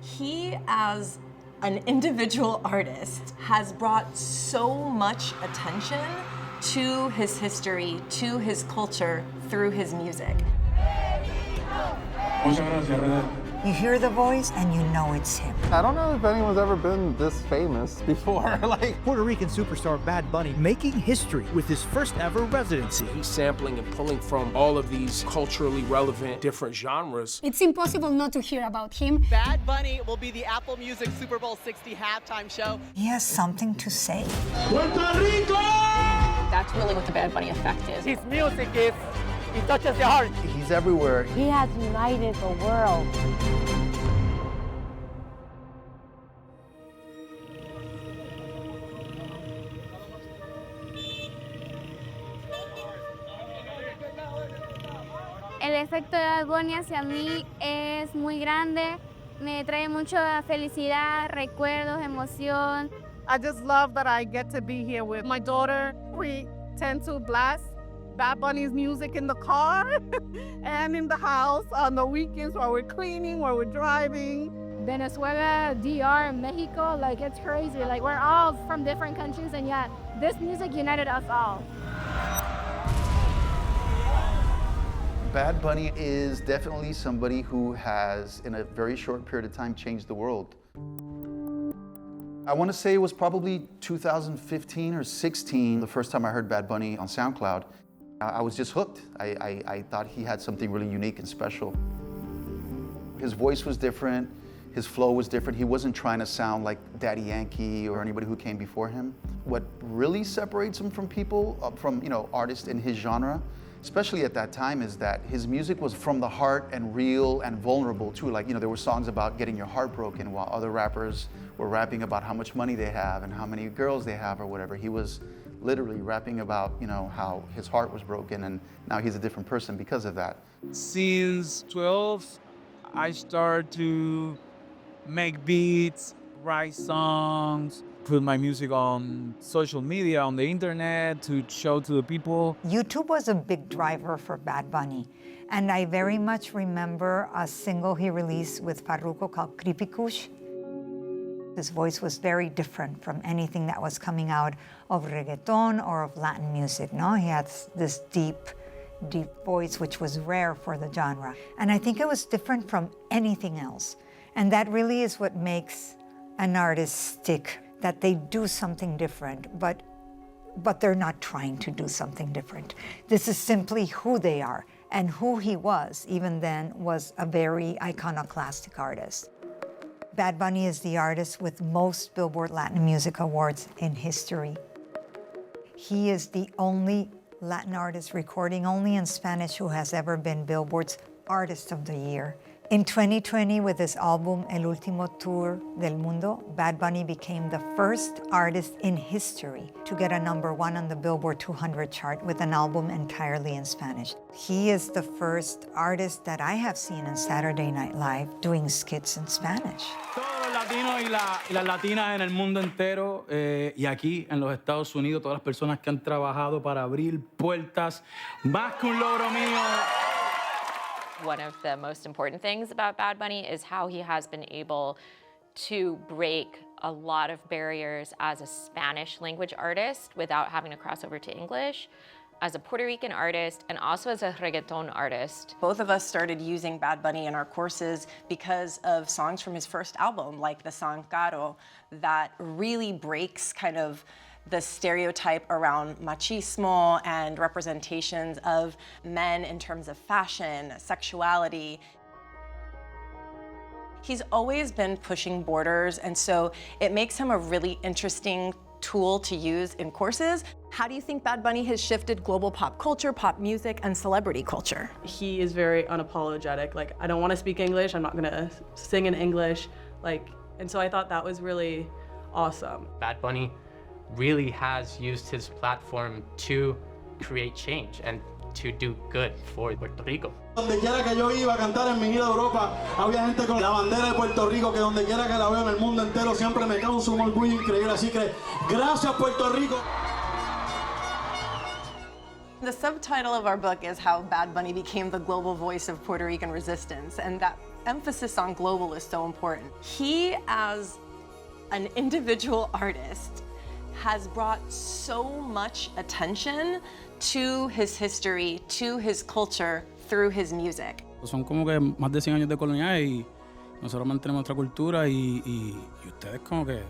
He, as an individual artist, has brought so much attention to his history, to his culture, through his music. You hear the voice and you know it's him. I don't know if anyone's ever been this famous before. Puerto Rican superstar Bad Bunny making history with his first ever residency. He's sampling and pulling from all of these culturally relevant different genres. It's impossible not to hear about him. Bad Bunny will be the Apple Music Super Bowl 60 halftime show. He has something to say. Puerto Rico! That's really what the Bad Bunny effect is. His music is, he touches the heart. He's everywhere. He has united the world. El efecto de Bad Bunny hacia mí es muy grande. Me trae mucha felicidad, recuerdos, emoción. I just love that I get to be here with my daughter. We tend to blast Bad Bunny's music in the car and in the house on the weekends while we're cleaning, while we're driving. Venezuela, DR, Mexico, like it's crazy. Like we're all from different countries and yet this music united us all. Bad Bunny is definitely somebody who has, in a very short period of time, changed the world. I want to say it was probably 2015 or 16, the first time I heard Bad Bunny on SoundCloud. I was just hooked. I thought he had something really unique and special. His voice was different, his flow was different. He wasn't trying to sound like Daddy Yankee or anybody who came before him. What really separates him from people, from artists in his genre, especially at that time, is that his music was from the heart and real and vulnerable too. Like, there were songs about getting your heart broken while other rappers were rapping about how much money they have and how many girls they have or whatever. He was literally rapping about, how his heart was broken, and now he's a different person because of that. Since 12, I started to make beats, write songs, put my music on social media, on the internet, to show to the people. YouTube was a big driver for Bad Bunny. And I very much remember a single he released with Farruko called Creepy Kush. His voice was very different from anything that was coming out of reggaeton or of Latin music, no? He had this deep voice, which was rare for the genre. And I think it was different from anything else. And that really is what makes an artist stick, that they do something different, but they're not trying to do something different. This is simply who they are, and who he was, even then, was a very iconoclastic artist. Bad Bunny is the artist with most Billboard Latin Music Awards in history. He is the only Latin artist recording only in Spanish who has ever been Billboard's Artist of the Year. In 2020, with his album El Último Tour del Mundo, Bad Bunny became the first artist in history to get a #1 on the Billboard 200 chart with an album entirely in Spanish. He is the first artist that I have seen in Saturday Night Live doing skits in Spanish. Todos los latinos y las latinas en el mundo entero y aquí en los Estados Unidos, todas las personas que han trabajado para abrir puertas, más que un logro mío. One of the most important things about Bad Bunny is how he has been able to break a lot of barriers as a Spanish language artist without having to cross over to English, as a Puerto Rican artist, and also as a reggaeton artist. Both of us started using Bad Bunny in our courses because of songs from his first album, like the song Caro, that really breaks kind of the stereotype around machismo and representations of men in terms of fashion, sexuality. He's always been pushing borders, and so it makes him a really interesting tool to use in courses. How do you think Bad Bunny has shifted global pop culture, pop music, and celebrity culture? He is very unapologetic. Like, I don't want to speak English, I'm not gonna sing in English, and so I thought that was really awesome. Bad Bunny really has used his platform to create change and to do good for Puerto Rico. Donde quiera que yo iba a cantar en mi gira de Europa, había gente con la bandera de Puerto Rico que donde quiera que la veo en el mundo entero siempre me causa un orgullo increíble. Así que gracias Puerto Rico. The subtitle of our book is How Bad Bunny Became the Global Voice of Puerto Rican Resistance, and that emphasis on global is so important. He, as an individual artist, has brought so much attention to his history, to his culture, through his music. Son como que más de 100 años de colonial y nosotros mantenemos nuestra cultura y ustedes como que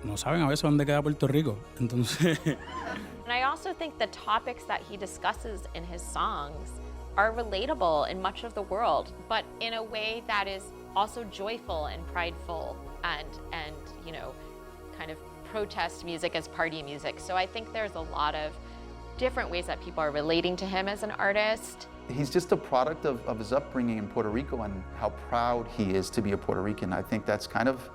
no saben a veces dónde queda Puerto Rico. Entonces. And I also think the topics that he discusses in his songs are relatable in much of the world, but in a way that is also joyful and prideful and you know, kind of protest music as party music. So I think there's a lot of different ways that people are relating to him as an artist. He's just a product of his upbringing in Puerto Rico and how proud he is to be a Puerto Rican. I think that's kind of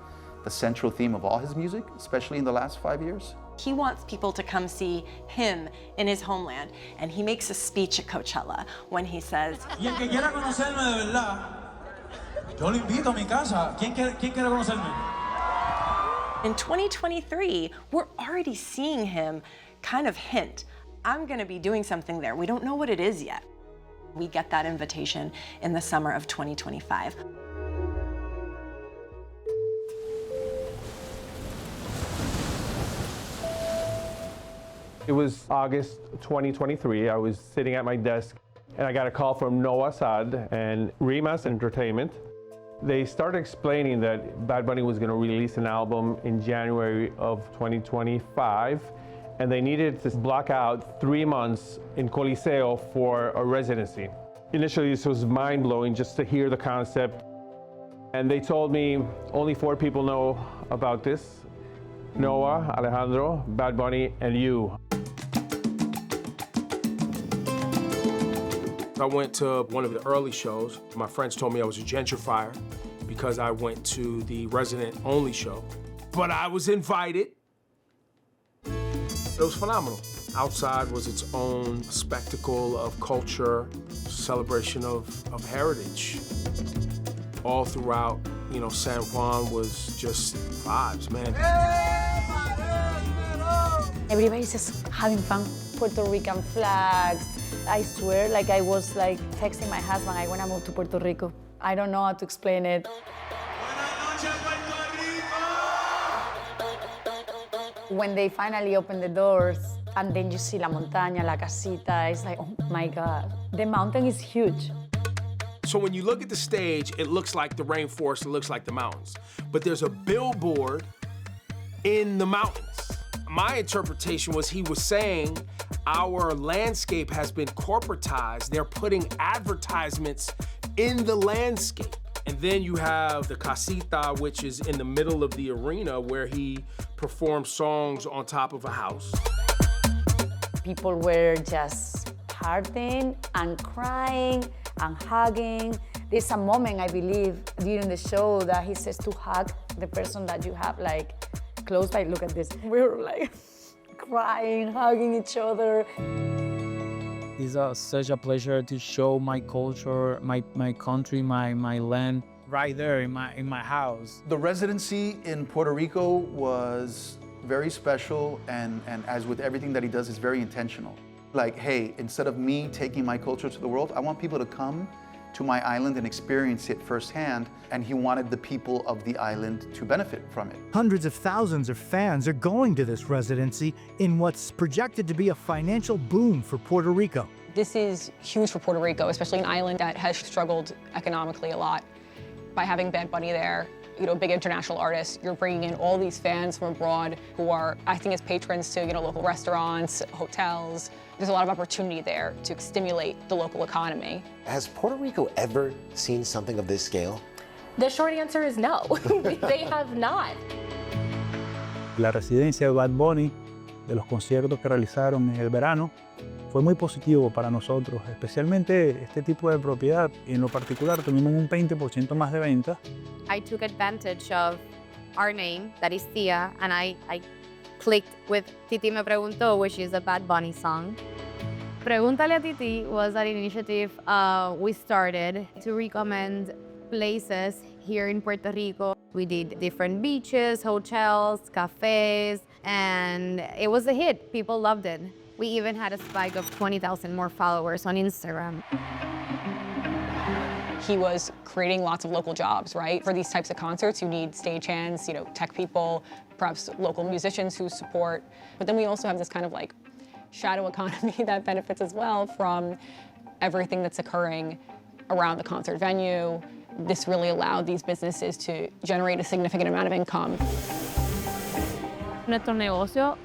the central theme of all his music, especially in the last 5 years. He wants people to come see him in his homeland, and he makes a speech at Coachella when he says, Y el que quiera conocerme de verdad, yo lo invito a mi casa. ¿Quién quiere conocerme? In 2023, we're already seeing him kind of hint, I'm gonna be doing something there. We don't know what it is yet. We get that invitation in the summer of 2025. It was August 2023. I was sitting at my desk and I got a call from Noah Sad and Rimas Entertainment. They started explaining that Bad Bunny was going to release an album in January of 2025 and they needed to block out 3 months in Coliseo for a residency. Initially, this was mind-blowing just to hear the concept. And they told me only 4 people know about this: Noah, Alejandro, Bad Bunny, and you. I went to one of the early shows. My friends told me I was a gentrifier because I went to the resident-only show. But I was invited. It was phenomenal. Outside was its own spectacle of culture, celebration of heritage. All throughout, you know, San Juan was just vibes, man. Everybody's just having fun. Puerto Rican flags. I swear, like I was like texting my husband, I want to move to Puerto Rico. I don't know how to explain it. When they finally open the doors, and then you see la montaña, la casita, it's like, oh my God. The mountain is huge. So when you look at the stage, it looks like the rainforest, it looks like the mountains. But there's a billboard in the mountains. My interpretation was he was saying our landscape has been corporatized. They're putting advertisements in the landscape. And then you have the casita, which is in the middle of the arena where he performs songs on top of a house. People were just partying and crying and hugging. There's a moment, I believe, during the show that he says to hug the person that you have like close by. Look at this. We were like crying, hugging each other. It's such a pleasure to show my culture, my country, my land, right there in my house. The residency in Puerto Rico was very special, and as with everything that he does, it's very intentional. Like, hey, instead of me taking my culture to the world, I want people to come to my island and experience it firsthand, and he wanted the people of the island to benefit from it. Hundreds of thousands of fans are going to this residency in what's projected to be a financial boom for Puerto Rico. This is huge for Puerto Rico, especially an island that has struggled economically a lot. By having Bad Bunny there, you know, big international artists, you're bringing in all these fans from abroad who are acting as patrons to, you know, local restaurants, hotels. There's a lot of opportunity there to stimulate the local economy. Has Puerto Rico ever seen something of this scale? The short answer is no. They have not. La residencia de Bad Bunny, de los conciertos que realizaron en el verano, fue muy positivo para nosotros, especialmente este tipo de propiedad. En lo particular, tuvimos un 20% más de ventas. I took advantage of our name, that is Tia, and I clicked with Titi Me Preguntó, which is a Bad Bunny song. Pregúntale a Titi was an initiative we started to recommend places here in Puerto Rico. We did different beaches, hotels, cafes, and it was a hit. People loved it. We even had a spike of 20,000 more followers on Instagram. He was creating lots of local jobs, right? For these types of concerts, you need stagehands, you know, tech people, perhaps local musicians who support. But then we also have this kind of like shadow economy that benefits as well from everything that's occurring around the concert venue. This really allowed these businesses to generate a significant amount of income. Nuestros negocios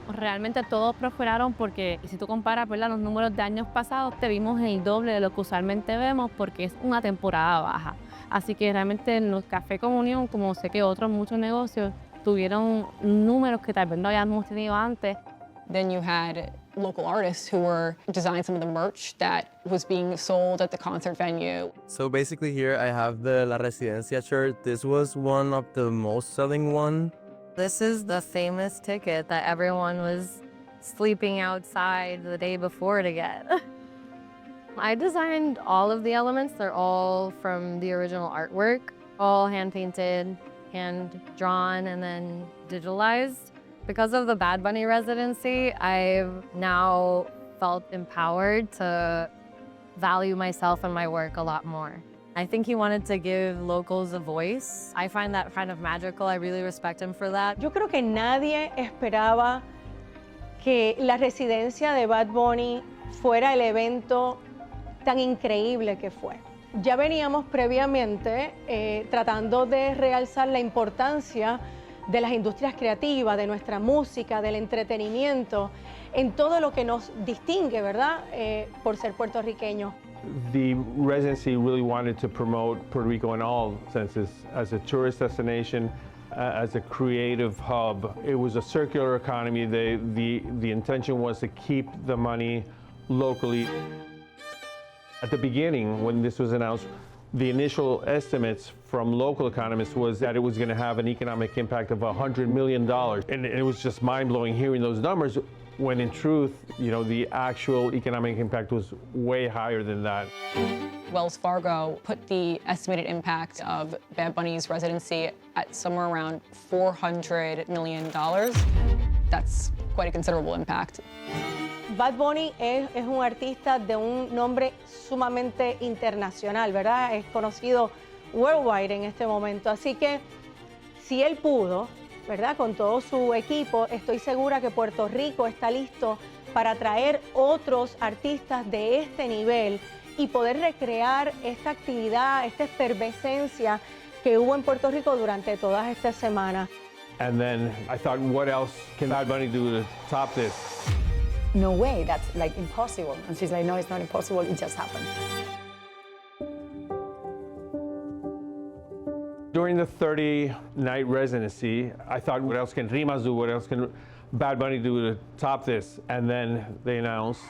realmente todos prosperaron porque si tú comparas, ¿verdad?, los números de años pasados, te vimos el doble de lo que usualmente vemos porque es una temporada baja. Así que realmente en los Café Comunión, como sé que otros muchos negocios, tuvieron números que tal vez no habíamos tenido antes. Then you had local artists who were designing some of the merch that was being sold at the concert venue. So basically here I have the La Residencia shirt. This was one of the most selling one. This is the famous ticket that everyone was sleeping outside the day before to get. I designed all of the elements. They're all from the original artwork, all hand-painted, hand-drawn, and then digitalized. Because of the Bad Bunny residency, I've now felt empowered to value myself and my work a lot more. I think he wanted to give locals a voice. I find that kind of magical. I really respect him for that. Yo creo que nadie esperaba que la residencia de Bad Bunny fuera el evento tan increíble que fue. Ya veníamos previamente tratando de realzar la importancia de las industrias creativas, de nuestra música, del entretenimiento, en todo lo que nos distingue, ¿verdad?, por ser puertorriqueños. The residency really wanted to promote Puerto Rico in all senses, as a tourist destination, as a creative hub. It was a circular economy. The intention was to keep the money locally. At the beginning, when this was announced, the initial estimates from local economists was that it was going to have an economic impact of $100 million. And it was just mind-blowing hearing those numbers, when in truth, you know, the actual economic impact was way higher than that. Wells Fargo put the estimated impact of Bad Bunny's residency at somewhere around $400 million. That's quite a considerable impact. Bad Bunny es un artista de un nombre sumamente internacional, ¿verdad? Es conocido worldwide en este momento. Así que si él pudo, ¿verdad?, con todo su equipo, estoy segura que Puerto Rico está listo para traer otros artistas de este nivel y poder recrear esta actividad, esta efervescencia que hubo en Puerto Rico durante todas estas semanas. And then I thought, what else can Bad Bunny do to top this? No way, that's like impossible. And she's like, no, it's not impossible, it just happened. During the 30-night residency, I thought, what else can Rimas do? What else can Bad Bunny do to top this? And then they announced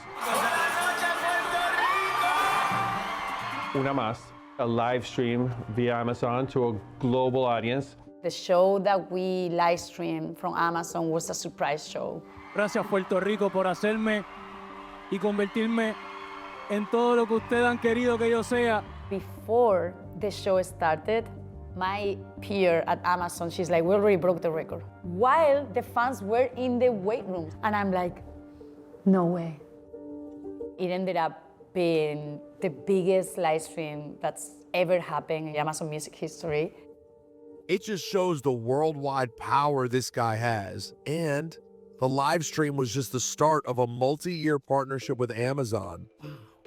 Una Más, a live stream via Amazon to a global audience. The show that we live streamed from Amazon was a surprise show. Gracias Puerto Rico por hacerme y convertirme en todo lo que ustedes han querido que yo sea. Before the show started, my peer at Amazon, she's like, we already broke the record. While the fans were in the weight room. And I'm like, no way. It ended up being the biggest live stream that's ever happened in Amazon Music history. It just shows the worldwide power this guy has. And the live stream was just the start of a multi-year partnership with Amazon,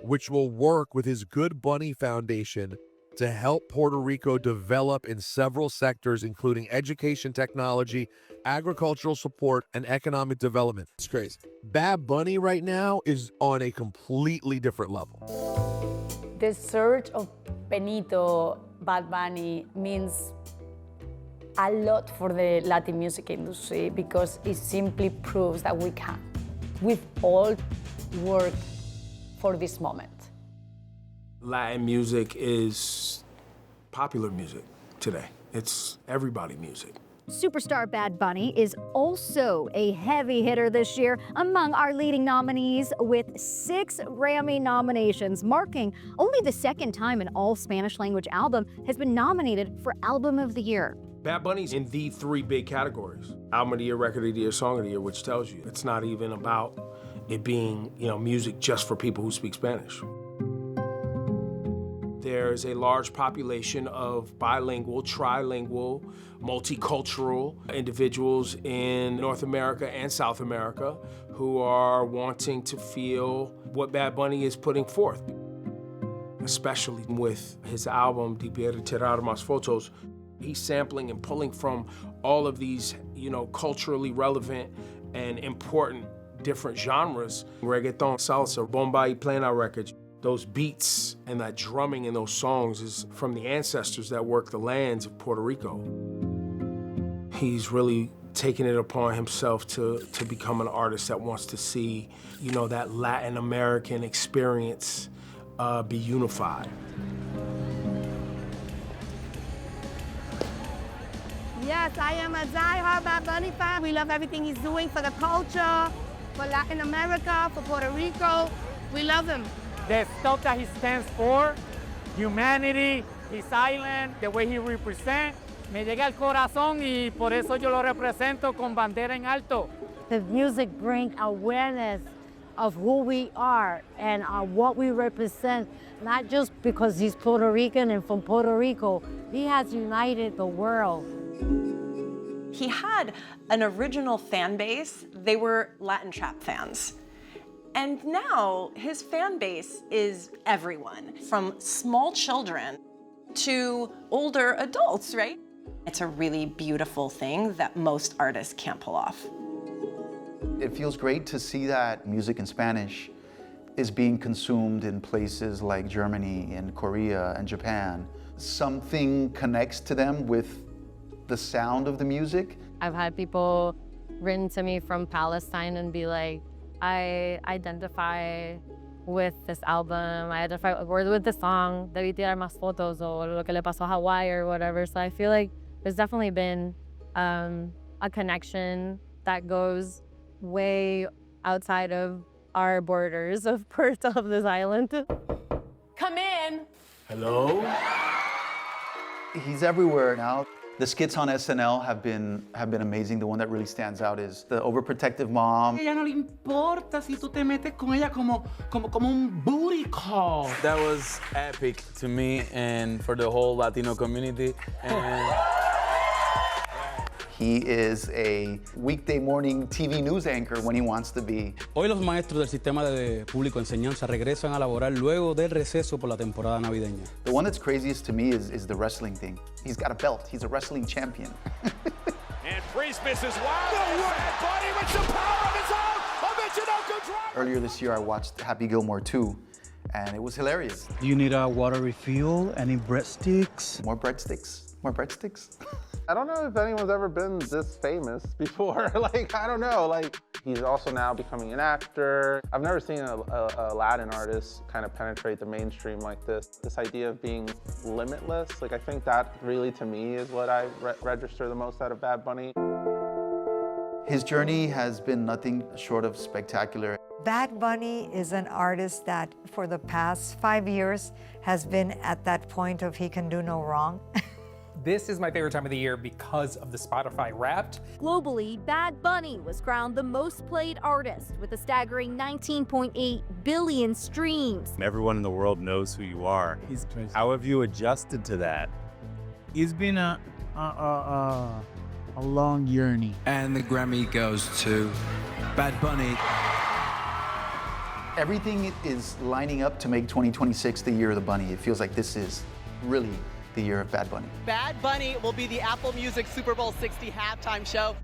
which will work with his Good Bunny Foundation to help Puerto Rico develop in several sectors, including education technology, agricultural support, and economic development. It's crazy. Bad Bunny right now is on a completely different level. The surge of Benito, Bad Bunny, means a lot for the Latin music industry because it simply proves that we can. We've all worked for this moment. Latin music is popular music today. It's everybody music. Superstar Bad Bunny is also a heavy hitter this year among our leading nominees with 6 Grammy nominations, marking only the second time an all-Spanish language album has been nominated for Album of the Year. Bad Bunny's in the 3 big categories. Album of the Year, Record of the Year, Song of the Year, which tells you it's not even about it being, music just for people who speak Spanish. There's a large population of bilingual, trilingual, multicultural individuals in North America and South America who are wanting to feel what Bad Bunny is putting forth. Especially with his album, De Tirar Más Fotos, he's sampling and pulling from all of these, culturally relevant and important different genres. Reggaeton, salsa, bomba y plena records. Those beats and that drumming in those songs is from the ancestors that worked the lands of Puerto Rico. He's really taken it upon himself to become an artist that wants to see, that Latin American experience be unified. Yes, I am a die-hard Bad Bunny fan. We love everything he's doing for the culture, for Latin America, for Puerto Rico. We love him. The stuff that he stands for, humanity, his island, the way he represents, me llega al corazón y por eso yo lo represento con bandera en alto. The music brings awareness of who we are and what we represent, not just because he's Puerto Rican and from Puerto Rico. He has united the world. He had an original fan base. They were Latin trap fans. And now his fan base is everyone, from small children to older adults, right? It's a really beautiful thing that most artists can't pull off. It feels great to see that music in Spanish is being consumed in places like Germany and Korea and Japan. Something connects to them with the sound of the music. I've had people written to me from Palestine and be like, I identify with this album, I identify with the song, Debí tirar más fotos, or lo que le pasó a Hawaii or whatever. So I feel like there's definitely been a connection that goes way outside of our borders of this island. Come in. Hello? He's everywhere now. The skits on SNL have been amazing. The one that really stands out is the overprotective mom. Ella no le importa si tú te metes con ella como un booty call. That was epic to me and for the whole Latino community. And he is a weekday morning TV news anchor when he wants to be. Hoy los maestros del sistema de público enseñanza regresan a laborar luego del receso por la temporada navideña. The one that's craziest to me is the wrestling thing. He's got a belt. He's a wrestling champion. And Priest misses wide. No way! Buddy with some power of his own. A Michinoku driver. Earlier this year, I watched Happy Gilmore 2, and it was hilarious. Do you need a water refill? Any breadsticks? More breadsticks? More breadsticks? I don't know if anyone's ever been this famous before. I don't know. He's also now becoming an actor. I've never seen a Latin artist kind of penetrate the mainstream like this. This idea of being limitless, I think that really, to me, is what I register the most out of Bad Bunny. His journey has been nothing short of spectacular. Bad Bunny is an artist that for the past 5 years has been at that point of he can do no wrong. This is my favorite time of the year because of the Spotify Wrapped. Globally, Bad Bunny was crowned the most played artist with a staggering 19.8 billion streams. Everyone in the world knows who you are. He's crazy. How have you adjusted to that? It's been a long journey. And the Grammy goes to Bad Bunny. Everything is lining up to make 2026 the year of the Bunny. It feels like this is really the year of Bad Bunny. Bad Bunny will be the Apple Music Super Bowl 60 halftime show.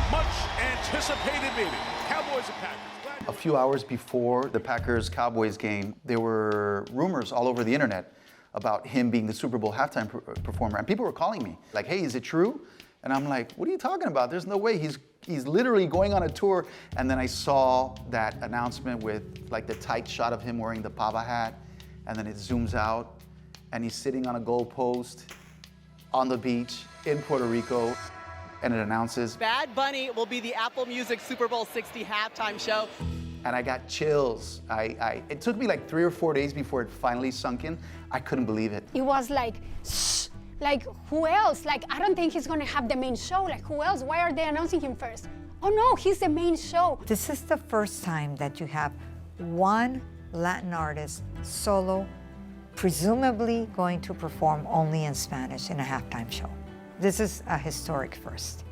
Much anticipated meeting. Cowboys and Packers. A few hours before the Packers-Cowboys game, there were rumors all over the internet about him being the Super Bowl halftime performer. And people were calling me like, hey, is it true? And I'm like, what are you talking about? There's no way. He's literally going on a tour. And then I saw that announcement with the tight shot of him wearing the pava hat. And then it zooms out, and he's sitting on a goalpost on the beach in Puerto Rico, and it announces, Bad Bunny will be the Apple Music Super Bowl 60 halftime show. And I got chills. It took me 3 or 4 days before it finally sunk in. I couldn't believe it. It was shh, who else? I don't think he's gonna have the main show. Who else? Why are they announcing him first? Oh no, he's the main show. This is the first time that you have one Latin artist, solo, presumably going to perform only in Spanish in a halftime show. This is a historic first.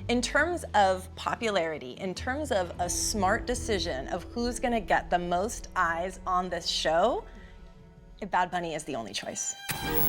In terms of popularity, in terms of a smart decision of who's gonna get the most eyes on this show, Bad Bunny is the only choice.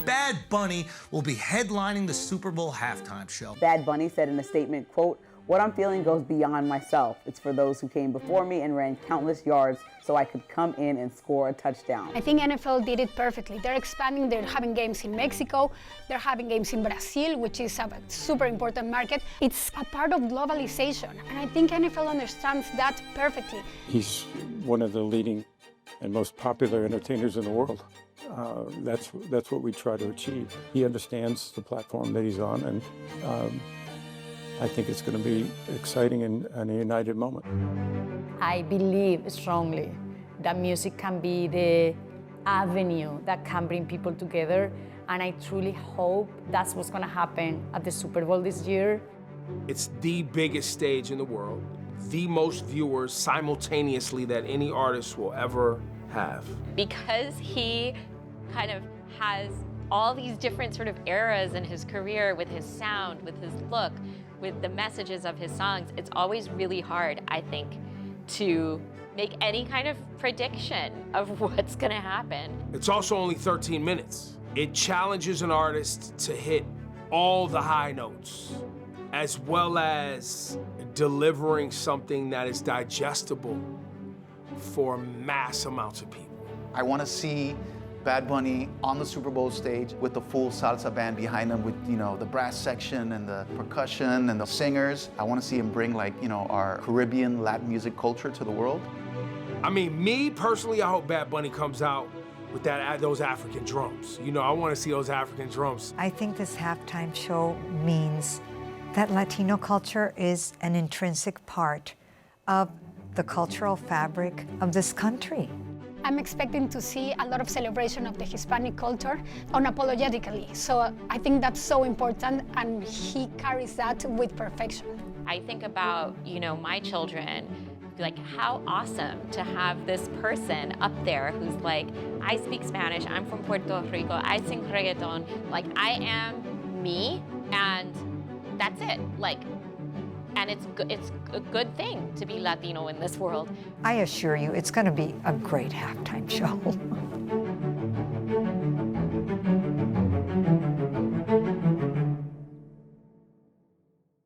Bad Bunny will be headlining the Super Bowl halftime show. Bad Bunny said in a statement, quote, "What I'm feeling goes beyond myself. It's for those who came before me and ran countless yards so I could come in and score a touchdown." I think NFL did it perfectly. They're expanding, they're having games in Mexico, they're having games in Brazil, which is a super important market. It's a part of globalization, and I think NFL understands that perfectly. He's one of the leading and most popular entertainers in the world. That's what we try to achieve. He understands the platform that he's on, and I think it's going to be exciting and a united moment. I believe strongly that music can be the avenue that can bring people together, and I truly hope that's what's going to happen at the Super Bowl this year. It's the biggest stage in the world, the most viewers simultaneously that any artist will ever have. Because he kind of has all these different sort of eras in his career with his sound, with his look, with the messages of his songs, it's always really hard, I think, to make any kind of prediction of what's gonna happen. It's also only 13 minutes. It challenges an artist to hit all the high notes, as well as delivering something that is digestible for mass amounts of people. I want to see Bad Bunny on the Super Bowl stage with the full salsa band behind him with, the brass section and the percussion and the singers. I want to see him bring our Caribbean Latin music culture to the world. I mean, me personally, I hope Bad Bunny comes out with those African drums. I want to see those African drums. I think this halftime show means that Latino culture is an intrinsic part of the cultural fabric of this country. I'm expecting to see a lot of celebration of the Hispanic culture unapologetically. So I think that's so important, and he carries that with perfection. I think about, my children, like how awesome to have this person up there who's like, I speak Spanish, I'm from Puerto Rico, I sing reggaeton, like I am me, and that's it. And it's a good thing to be Latino in this world. I assure you, it's going to be a great halftime show.